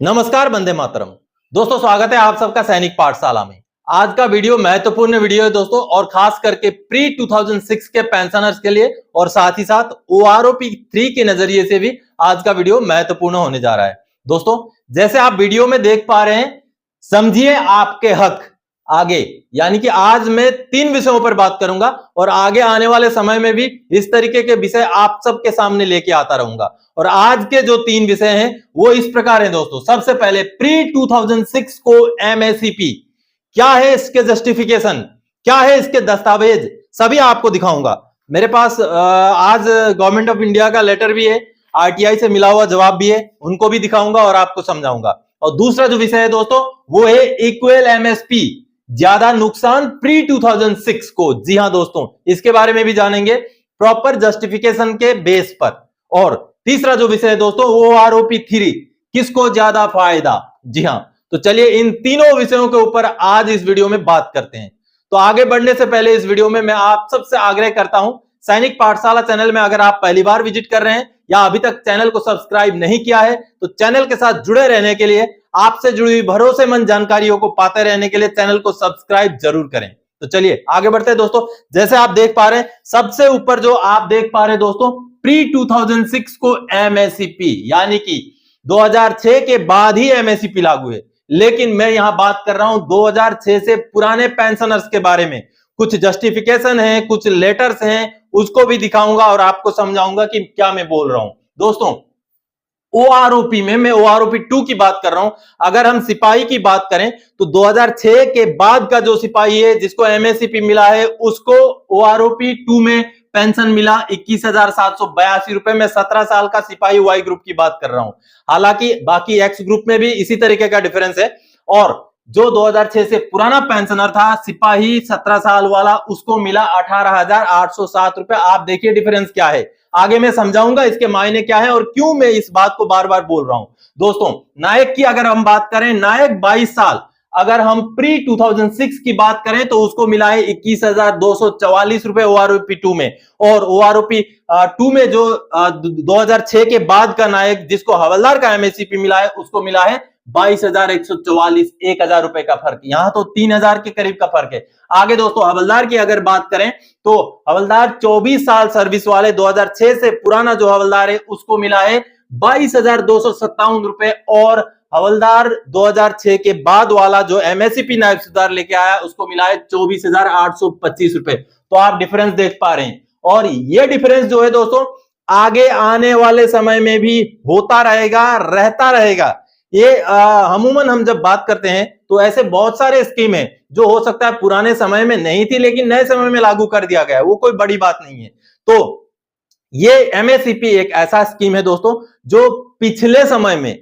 नमस्कार, वंदे मातरम। दोस्तों, स्वागत है आप सबका सैनिक पाठशाला में। आज का वीडियो महत्वपूर्ण वीडियो है दोस्तों, और खास करके प्री 2006 के पेंशनर्स के लिए और साथ ही साथ OROP 3 के नजरिए से भी आज का वीडियो महत्वपूर्ण होने जा रहा है। दोस्तों, जैसे आप वीडियो में देख पा रहे हैं, समझिए आपके हक आगे, यानी कि आज मैं 3 विषयों पर बात करूंगा और आगे आने वाले समय में भी इस तरीके के विषय आप सबके सामने लेके आता रहूंगा। और आज के जो 3 विषय हैं वो इस प्रकार हैं दोस्तों। सबसे पहले प्री 2006 को MSEP क्या है, इसके जस्टिफिकेशन क्या है, इसके दस्तावेज सभी आपको दिखाऊंगा। मेरे पास आज गवर्नमेंट ऑफ इंडिया का लेटर भी है, RTI से मिला हुआ जवाब भी है, उनको भी दिखाऊंगा और आपको समझाऊंगा। और दूसरा जो विषय है दोस्तों वो है इक्वल MSP, ज्यादा नुकसान प्री 2006 को। जी हां दोस्तों, इसके बारे में भी जानेंगे प्रॉपर जस्टिफिकेशन के बेस पर। और तीसरा जो विषय है दोस्तों वो OROP 3, किसको ज्यादा फायदा। जी हां, तो चलिए इन तीनों विषयों के ऊपर आज इस वीडियो में बात करते हैं। तो आगे बढ़ने से पहले इस वीडियो में मैं आप सबसे आग्रह करता हूं, सैनिक पाठशाला चैनल में अगर आप पहली बार विजिट कर रहे हैं या अभी तक चैनल को सब्सक्राइब नहीं किया है तो चैनल के साथ जुड़े रहने के लिए, आपसे जुड़ी हुई भरोसेमंद जानकारियों को पाते रहने के लिए चैनल को सब्सक्राइब जरूर करें। तो चलिए आगे बढ़ते हैं दोस्तों। जैसे आप देख पा रहे हैं, सबसे ऊपर जो आप देख पा रहे हैं दोस्तों, प्री 2006 को MSEP, यानी कि 2006 के बाद ही MSEP लागू है। लेकिन मैं यहां बात कर रहा हूं 2006 से पुराने पेंशनर्स के बारे में। कुछ जस्टिफिकेशन है, कुछ लेटर्स हैं, उसको भी दिखाऊंगा और आपको समझाऊंगा कि क्या मैं बोल रहा हूं। दोस्तों, OROP में मैं OROP 2 की बात कर रहा हूं। अगर हम सिपाही की बात करें तो 2006 के बाद का जो सिपाही है जिसको MSEP मिला है, उसको OROP 2 में पेंशन मिला 21,782 रुपए में। 17 साल का सिपाही Y ग्रुप की बात कर रहा हूं। हालांकि बाकी X ग्रुप में भी इसी तरीके का डिफरेंस है। और जो 2006 से पुराना पेंशनर था सिपाही 17 साल वाला, उसको मिला 18,807 रुपए। आप देखिए डिफरेंस क्या है, आगे मैं समझाऊंगा इसके मायने क्या है और क्यों मैं इस बात को बार बार बोल रहा हूं। दोस्तों, नायक की अगर हम बात करें, नायक 22 साल, अगर हम प्री 2006 की बात करें तो उसको मिला है 21,244 रुपए OROP 2 में। और OROP 2 में जो 2006 के बाद का नायक जिसको हवलदार का MSEP मिला है, उसको मिला है 22,144, 1,000 रुपए का फर्क। यहां तो 3,000 के करीब का फर्क है। आगे दोस्तों हवलदार की अगर बात करें तो हवलदार 24 साल सर्विस वाले 2006 से पुराना जो हवलदार है उसको मिला है 22,257 रुपए। और हवलदार 2006 के बाद वाला जो MSEP नायब सूबेदार लेके आया उसको मिला है 24,825 रुपए। तो आप डिफरेंस देख पा रहे हैं। और ये डिफरेंस जो है दोस्तों आगे आने वाले समय में भी होता रहेगा, रहता रहेगा। ये अमूमन हम जब बात करते हैं तो ऐसे बहुत सारे स्कीम है जो हो सकता है पुराने समय में नहीं थी लेकिन नए समय में लागू कर दिया गया है, वो कोई बड़ी बात नहीं है। तो ये MSEP एक ऐसा स्कीम है दोस्तों जो पिछले समय में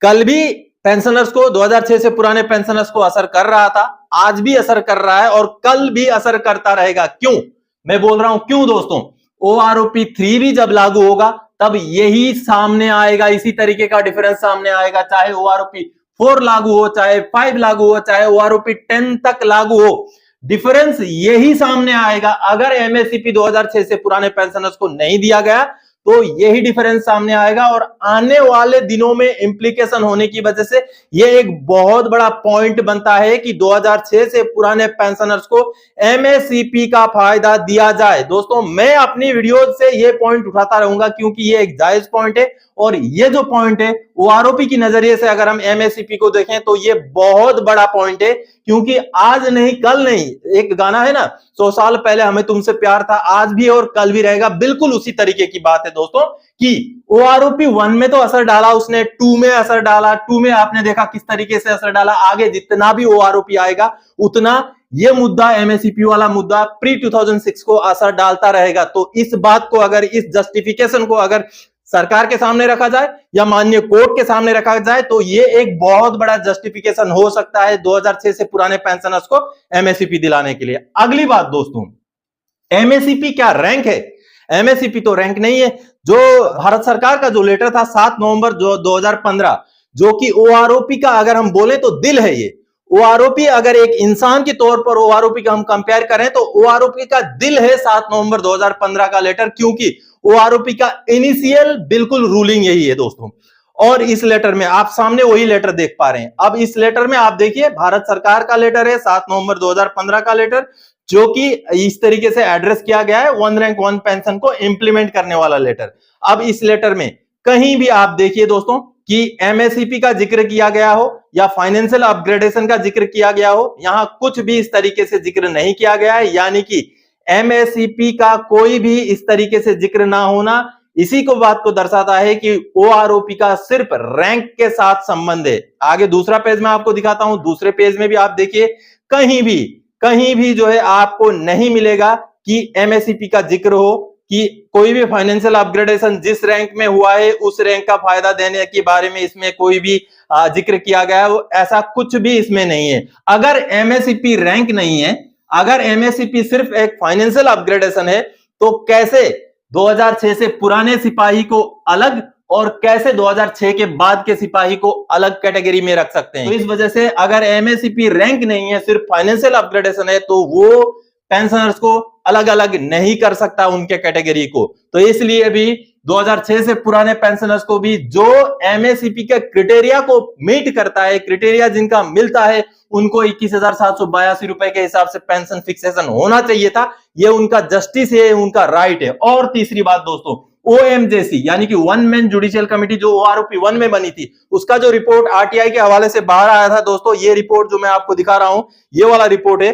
कल भी पेंशनर्स को, 2006 से पुराने पेंशनर्स को असर कर रहा था, आज भी असर कर रहा है और कल भी असर करता रहेगा। क्यों मैं बोल रहा हूं क्यों दोस्तों, OROP 3 भी जब लागू होगा तब यही सामने आएगा, इसी तरीके का डिफरेंस सामने आएगा। चाहे OROP 4 लागू हो, चाहे 5 लागू हो, चाहे OROP 10 तक लागू हो, डिफरेंस यही सामने आएगा। अगर MSEP 2006 से पुराने पेंशनर्स को नहीं दिया गया तो यही डिफरेंस सामने आएगा। और आने वाले दिनों में इंप्लीकेशन होने की वजह से यह एक बहुत बड़ा पॉइंट बनता है कि 2006 से पुराने पेंशनर्स को MSEP का फायदा दिया जाए। दोस्तों, मैं अपनी वीडियो से यह पॉइंट उठाता रहूंगा क्योंकि यह एक जायज पॉइंट है। और ये जो पॉइंट है OROP की नजरिए से अगर हम MSEP को देखें तो ये बहुत बड़ा पॉइंट है। क्योंकि आज नहीं कल नहीं, एक गाना है ना, 100 साल पहले हमें तुमसे प्यार था, आज भी और कल भी रहेगा। बिल्कुल उसी तरीके की बात है दोस्तों कि OROP 1 में तो असर डाला उसने, 2 में असर डाला, 2 में आपने देखा किस तरीके से असर डाला। आगे जितना भी OROP आएगा उतना ये मुद्दा, MSEP वाला मुद्दा प्री 2006 को असर डालता रहेगा। तो इस बात को अगर, इस जस्टिफिकेशन को अगर सरकार के सामने रखा जाए या माननीय कोर्ट के सामने रखा जाए तो ये एक बहुत बड़ा जस्टिफिकेशन हो सकता है 2006 से पुराने पेंशनर्स को MSEP दिलाने के लिए। अगली बात दोस्तों, MSEP क्या रैंक है? MSEP तो रैंक नहीं है। जो भारत सरकार का जो लेटर था 7 नवंबर 2015, जो कि OROP का अगर हम बोले तो दिल है ये। OROP अगर एक इंसान के तौर पर OROP का हम कंपेयर करें तो OROP का दिल है 7 नवंबर 2015 का लेटर, क्योंकि OROP का इनिशियल बिल्कुल रूलिंग यही है दोस्तों। और इस लेटर में आप सामने वही लेटर देख पा रहे हैं। अब इस लेटर में आप देखिए भारत सरकार का लेटर है, 7 नवंबर 2015 का लेटर, जो कि इस तरीके से एड्रेस किया गया है, वन रैंक वन पेंशन को इंप्लीमेंट करने वाला लेटर। अब इस लेटर में कहीं भी आप देखिए दोस्तों कि एमएससीपी का जिक्र किया गया हो या फाइनेंशियल अपग्रेडेशन का जिक्र किया गया हो, यहां कुछ भी इस तरीके से जिक्र नहीं किया गया है। यानी कि एमएससीपी का कोई भी इस तरीके से जिक्र ना होना इसी को बात को दर्शाता है कि ओआरओपी का सिर्फ रैंक के साथ संबंध है। आगे दूसरा पेज में आपको दिखाता हूं, दूसरे पेज में भी आप देखिए कहीं भी जो है आपको नहीं मिलेगा कि एमएससीपी का जिक्र हो, कि कोई भी फाइनेंशियल अपग्रेडेशन जिस रैंक में हुआ है उस रैंक का फायदा देने के बारे में इसमें कोई भी जिक्र किया गया है, ऐसा कुछ भी इसमें नहीं है। अगर एमएससीपी रैंक नहीं है, अगर एमएससीपी सिर्फ एक फाइनेंशियल अपग्रेडेशन है, तो कैसे 2006 से पुराने सिपाही को अलग और कैसे 2006 के बाद के सिपाही को अलग कैटेगरी में रख सकते हैं? तो इस वजह से अगर एमएससीपी रैंक नहीं है, सिर्फ फाइनेंशियल अपग्रेडेशन है, तो वो पेंशनर्स को अलग अलग नहीं कर सकता उनके कैटेगरी को। तो इसलिए भी 2006 से पुराने पेंशनर्स को भी जो एमएससीपी के क्राइटेरिया को मीट करता है, क्राइटेरिया जिनका मिलता है, उनको 21,782 रुपए के हिसाब से पेंशन फिक्सेशन होना चाहिए था। ये उनका जस्टिस है, उनका राइट है। और तीसरी बात दोस्तों, ओएमजेसी यानी कि वन मैन जुडिशियल कमेटी जो ओआरओपी 1 में बनी थी, उसका जो रिपोर्ट आरटीआई के हवाले से बाहर आया था दोस्तों, ये रिपोर्ट जो मैं आपको दिखा रहा हूं, ये वाला रिपोर्ट है।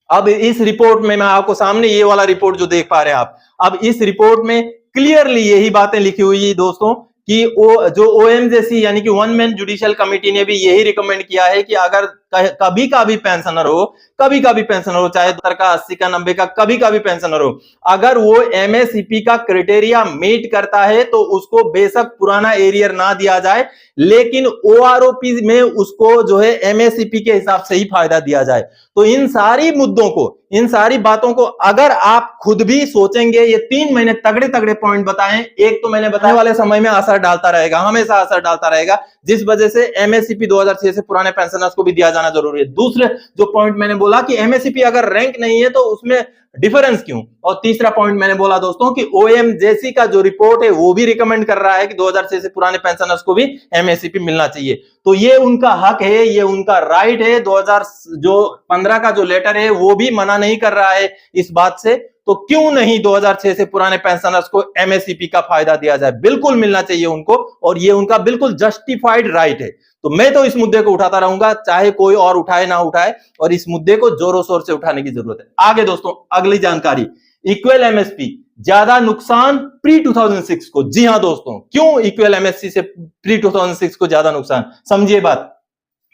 अब इस रिपोर्ट में मैं आपको सामने ये वाला रिपोर्ट जो देख पा रहे हैं आप, अब इस रिपोर्ट में क्लियरली यही बातें लिखी हुई है दोस्तों कि जो ओएमजेसी यानी कि वन मैन जुडिशियल कमेटी ने भी यही रिकमेंड किया है कि अगर कभी का भी पेंशनर हो, चाहे 70 का, 80 का, 90 का, कभी का भी पेंशनर हो, अगर वो एमएससीपी का क्राइटेरिया मीट करता है तो उसको बेशक पुराना एरियर ना दिया जाए, लेकिन ओआरओपी में उसको जो है एमएससीपी के हिसाब से ही फायदा दिया जाए। तो इन सारी मुद्दों को, इन सारी बातों को अगर आप खुद भी सोचेंगे, ये 3 महीने तगड़े तगड़े पॉइंट बताएं। एक तो मैंने बताने वाले समय में असर डालता रहेगा, हमेशा असर डालता रहेगा, जिस वजह से एमएससीपी 2006 से पुराने पेंशनर्स को भी दिया जाना जरूरी है। दूसरे जो पॉइंट मैंने बोला कि एमएससीपी अगर रैंक नहीं है तो उसमें डिफरेंस क्यों? और तीसरा पॉइंट मैंने बोला दोस्तों कि ओएमजेसी का जो रिपोर्ट है वो भी रिकमेंड कर रहा है कि 2006 से पुराने पेंशनर्स को भी एमएससीपी मिलना चाहिए। तो ये उनका हक है, ये उनका राइट है। 2015 का जो लेटर है वो भी मना नहीं कर रहा है इस बात से। तो क्यों नहीं 2006 से पुराने पेंशनर्स को एमएससीपी का फायदा दिया जाए? बिल्कुल मिलना चाहिए उनको, और ये उनका बिल्कुल जस्टिफाइड राइट है। तो मैं तो इस मुद्दे को उठाता रहूंगा, चाहे कोई और उठाए ना उठाए, और इस मुद्दे को जोरों शोर से उठाने की जरूरत है। आगे दोस्तों अगली जानकारी, इक्वल एमएसपी ज्यादा नुकसान प्री 2006 को। जी हां दोस्तों, क्यों इक्वल एमएसपी से प्री 2006 को ज्यादा नुकसान? समझिए बात।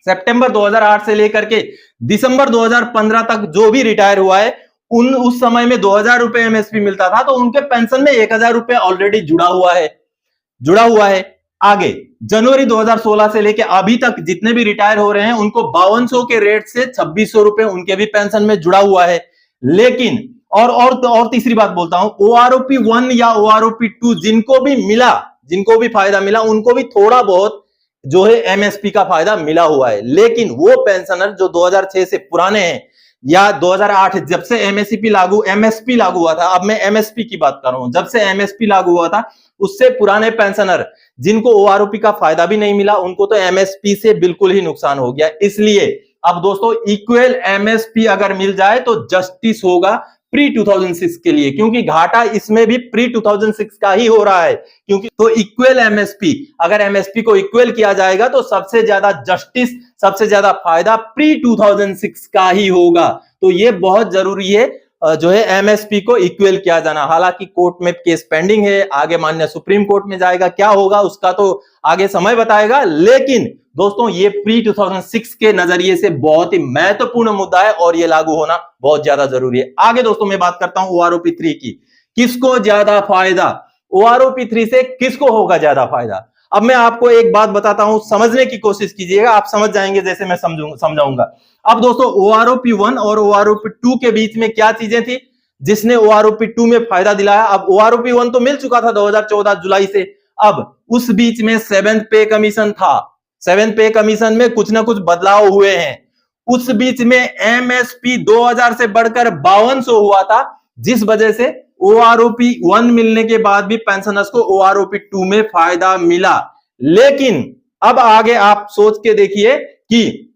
सितंबर 2008 से लेकर के दिसंबर 2015 तक जो भी रिटायर हुआ है, उस समय में 2000 रुपए एमएसपी मिलता था, तो उनके पेंशन में 1000 रुपए ऑलरेडी जुड़ा हुआ है। आगे जनवरी 2016 से लेके अभी तक जितने भी रिटायर हो रहे हैं उनको 5200 के रेट से 2600 रुपए उनके भी पेंशन में जुड़ा हुआ है। लेकिन और तीसरी बात बोलता हूं, ओआरओपी 1 या ओआरओपी 2 जिनको भी फायदा मिला, उनको भी थोड़ा बहुत जो है एमएसपी का फायदा मिला हुआ है। लेकिन वो पेंशनर जो 2006 से पुराने हैं या 2008 जब से एमएसपी लागू हुआ था, अब मैं एमएसपी की बात कर रहा हूं, जब से एमएसपी लागू हुआ था उससे पुराने पेंशनर जिनको ओआरओपी का फायदा भी नहीं मिला, उनको तो एमएसपी से बिल्कुल ही नुकसान हो गया। इसलिए अब दोस्तों इक्वल एमएसपी अगर मिल जाए तो जस्टिस होगा प्री 2006 के लिए, क्योंकि घाटा इसमें भी प्री 2006 का ही हो रहा है। क्योंकि तो इक्वल एमएसपी, अगर एमएसपी को इक्वल किया जाएगा तो सबसे ज्यादा जस्टिस, सबसे ज्यादा फायदा प्री 2006 का ही होगा। तो ये बहुत जरूरी है जो है एमएसपी को इक्वल किया जाना। हालांकि कोर्ट में केस पेंडिंग है, आगे माननीय सुप्रीम कोर्ट में जाएगा, क्या होगा उसका तो आगे समय बताएगा। लेकिन दोस्तों ये प्री 2006 के नजरिए से बहुत ही महत्वपूर्ण मुद्दा है और ये लागू होना बहुत ज्यादा जरूरी है। आगे दोस्तों मैं बात करता हूं ओआरओपी 3 की, किसको ज्यादा फायदा? ओआरओपी 3 से किसको होगा ज्यादा फायदा? अब मैं आपको एक बात बताता हूं, समझने की कोशिश कीजिएगा, आप समझ जाएंगे जैसे मैं समझाऊंगा। अब दोस्तों ओआरओपी 1 और ओआरओपी 2 के बीच में क्या चीजें थी जिसने ओआरओपी 2 में फायदा दिलाया? अब ओआरओपी 1 तो मिल चुका था 2014 जुलाई से, अब उस बीच में 7th पे कमीशन था। 7th पे कमीशन में कुछ ना कुछ बदलाव हुए हैं। उस बीच में एमएसपी 2000 से बढ़कर 5200 हुआ था, जिस वजह से ओआरओपी 1 मिलने के बाद भी पेंशनर्स को ओआरओपी 2 में फायदा मिला। लेकिन अब आगे आप सोच के देखिए कि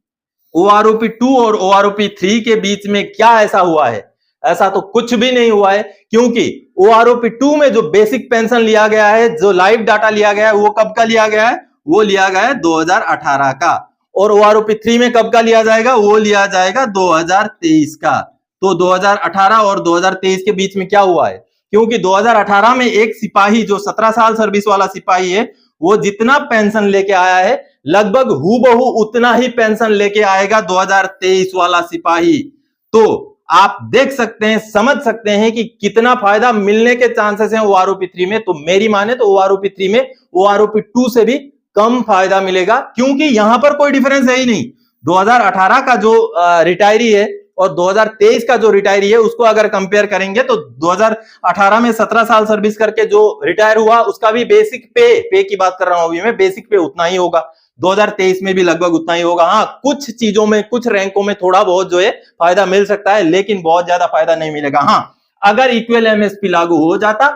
OROP 2 और OROP 3 के बीच में क्या ऐसा हुआ है। ऐसा तो कुछ भी नहीं हुआ है, क्योंकि OROP 2 में जो बेसिक पेंशन लिया गया है, जो लाइव डाटा लिया गया है, वो कब का लिया गया है? वो लिया गया है 2018 का। और OROP 3 में कब का लिया जाएगा? वो लिया जाएगा 2023 का। तो 2018 और 2023 के बीच में क्या हुआ है? क्योंकि 2018 में एक सिपाही जो 17 साल सर्विस वाला सिपाही है, वो जितना पेंशन लेके आया है, लगभग हूबहू उतना ही पेंशन लेके आएगा 2023 वाला सिपाही। तो आप देख सकते हैं, समझ सकते हैं कि कितना फायदा मिलने के चांसेस हैं OROP 3 में। तो मेरी माने तो OROP 3 में OROP 2 से भी कम फायदा मिलेगा, क्योंकि यहां पर कोई डिफरेंस है ही नहीं। 2018 का जो रिटायरी है और 2023 का जो रिटायरी है, उसको अगर कंपेयर करेंगे तो 2018 में 17 साल सर्विस करके जो रिटायर हुआ, उसका भी बेसिक पे की बात कर रहा हूं अभी मैं, बेसिक पे उतना ही होगा। 2023 में भी लगभग उतना ही होगा। हाँ, कुछ चीजों में, कुछ रैंकों में थोड़ा बहुत जो है फायदा मिल सकता है, लेकिन बहुत ज्यादा फायदा नहीं मिलेगा। हाँ, अगर इक्वल MSP लागू हो जाता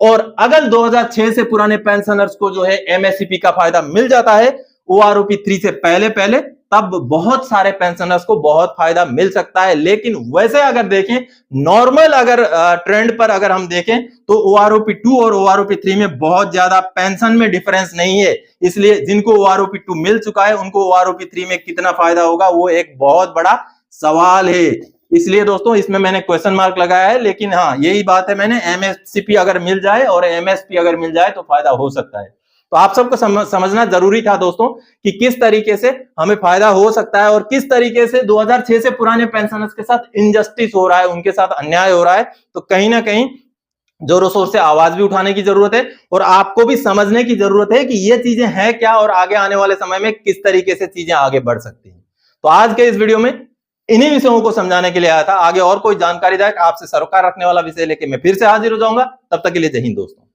और अगर 2006 से पुराने पेंशनर्स को जो है MSP का फायदा मिल जाता है OROP 3 से पहले, तब बहुत सारे पेंशनर्स को बहुत फायदा मिल सकता है। लेकिन वैसे अगर देखें, नॉर्मल अगर ट्रेंड पर अगर हम देखें, तो OROP 2 और OROP 3 में बहुत ज्यादा पेंशन में डिफरेंस नहीं है। इसलिए जिनको OROP 2 मिल चुका है, उनको OROP 3 में कितना फायदा होगा, वो एक बहुत बड़ा सवाल है। इसलिए दोस्तों, इसमें मैंने क्वेश्चन मार्क लगाया है। लेकिन हाँ, यही बात है, मैंने MSP अगर मिल जाए और MSP अगर मिल जाए तो फायदा हो सकता है। तो आप सबको समझना जरूरी था दोस्तों कि किस तरीके से हमें फायदा हो सकता है और किस तरीके से 2006 से पुराने पेंशनर्स के साथ इनजस्टिस हो रहा है, उनके साथ अन्याय हो रहा है। तो कहीं ना कहीं जोरों शोर से आवाज भी उठाने की जरूरत है और आपको भी समझने की जरूरत है कि ये चीजें हैं क्या और आगे आने वाले समय में किस तरीके से चीजें आगे बढ़ सकती हैं। तो आज के इस वीडियो में इन्हीं विषयों को समझाने के लिए आया था। आगे और कोई जानकारीदायक, आपसे सरोकार रखने वाला विषय लेके मैं फिर से हाजिर हो जाऊंगा। तब तक के लिए जय हिंद दोस्तों।